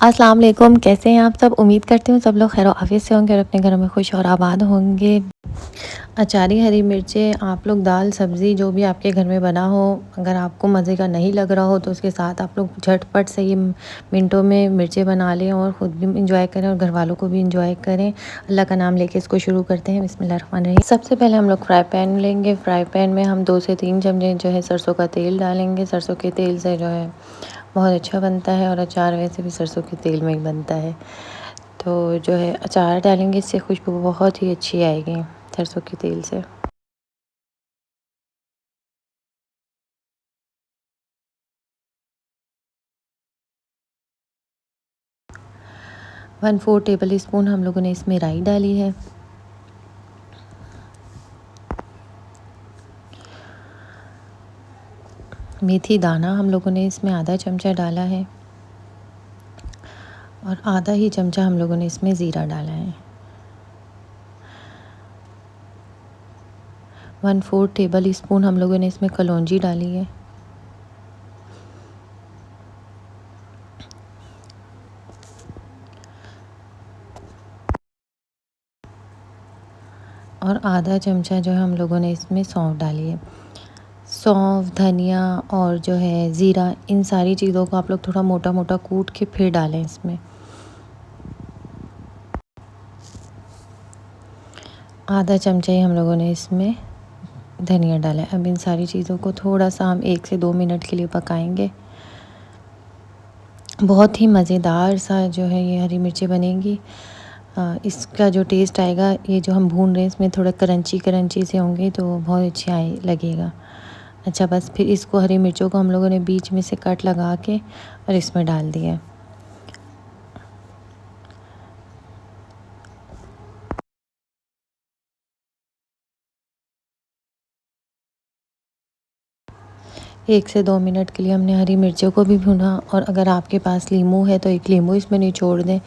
अस्सलाम वालेकुम, कैसे हैं आप सब? उम्मीद करती हूँ सब लोग खैर आफियत से होंगे और अपने घरों में खुश और आबाद होंगे। अचारी हरी मिर्चें आप लोग दाल सब्ज़ी जो भी आपके घर में बना हो, अगर आपको मज़े का नहीं लग रहा हो तो उसके साथ आप लोग झटपट से ये मिनटों में मिर्चें बना लें और ख़ुद भी इंजॉय करें और घर वालों को भी इंजॉय करें। अल्लाह का नाम लेके इसको शुरू करते हैं। बिस्मिल्लाहिर्रहमानिर्रहीम। सबसे पहले हम लोग फ्राई पैन लेंगे। फ्राई पैन में हम 2 से 3 चमचे जो है सरसों का तेल डालेंगे। सरसों के तेल से जो है बहुत अच्छा बनता है और अचार वैसे भी सरसों के तेल में ही बनता है। तो जो है अचार डालेंगे, इससे खुशबू बहुत ही अच्छी आएगी सरसों के तेल से। 1/4 टेबल स्पून हम लोगों ने इसमें राई डाली है। मेथी दाना हम लोगों ने इसमें आधा चमचा डाला है और आधा ही चमचा हम लोगों ने इसमें ज़ीरा डाला है। 1/4 टेबल स्पून हम लोगों ने इसमें कलौंजी डाली है और आधा चमचा जो है हम लोगों ने इसमें सौंफ डाली है। सौंफ, धनिया और जो है ज़ीरा, इन सारी चीज़ों को आप लोग थोड़ा मोटा मोटा कूट के फिर डालें इसमें। आधा चमचा ही हम लोगों ने इसमें धनिया डाला है। अब इन सारी चीज़ों को थोड़ा सा हम 1 से 2 मिनट के लिए पकाएंगे। बहुत ही मज़ेदार सा जो है ये हरी मिर्चें बनेंगी। इसका जो टेस्ट आएगा, ये जो हम भून रहे हैं इसमें थोड़ा क्रंची क्रंची से होंगे तो बहुत अच्छी लगेगा। अच्छा, बस फिर इसको हरी मिर्चों को हम लोगों ने बीच में से कट लगा के और इसमें डाल दिया। एक से 2 मिनट के लिए हमने हरी मिर्चों को भी भुना और अगर आपके पास नींबू है तो 1 नींबू इसमें निचोड़ दें,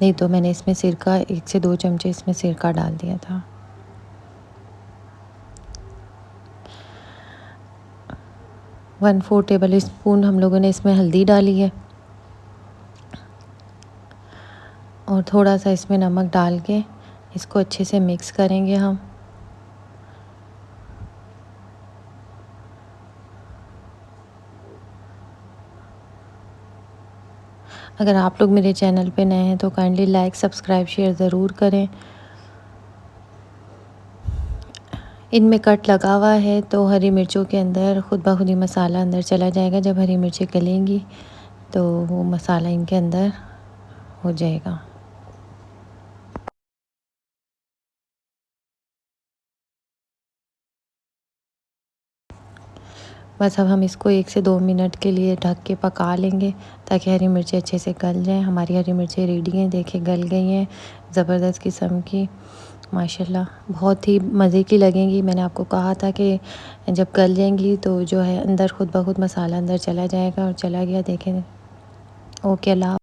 नहीं तो मैंने इसमें सिरका 1 से 2 चमचे इसमें सिरका डाल दिया था। 1/4 टेबल स्पून हम लोगों ने इसमें हल्दी डाली है और थोड़ा सा इसमें नमक डाल के इसको अच्छे से मिक्स करेंगे हम। अगर आप लोग मेरे चैनल पे नए हैं तो काइंडली लाइक, सब्सक्राइब, शेयर ज़रूर करें। इनमें कट लगा हुआ है तो हरी मिर्चों के अंदर खुद ब खुद ही मसाला अंदर चला जाएगा। जब हरी मिर्चें गलेंगी तो वो मसाला इनके अंदर हो जाएगा। बस अब हम इसको 1 से 2 मिनट के लिए ढक के पका लेंगे ताकि हरी मिर्चें अच्छे से गल जाएँ। हमारी हरी मिर्चें रेडी हैं, देखिए गल गई हैं ज़बरदस्त किस्म की, माशाल्लाह बहुत ही मज़े की लगेंगी। मैंने आपको कहा था कि जब गल जाएंगी तो जो है अंदर खुद ब खुद मसाला अंदर चला जाएगा और चला गया, देखें। ओके, अल्लाह।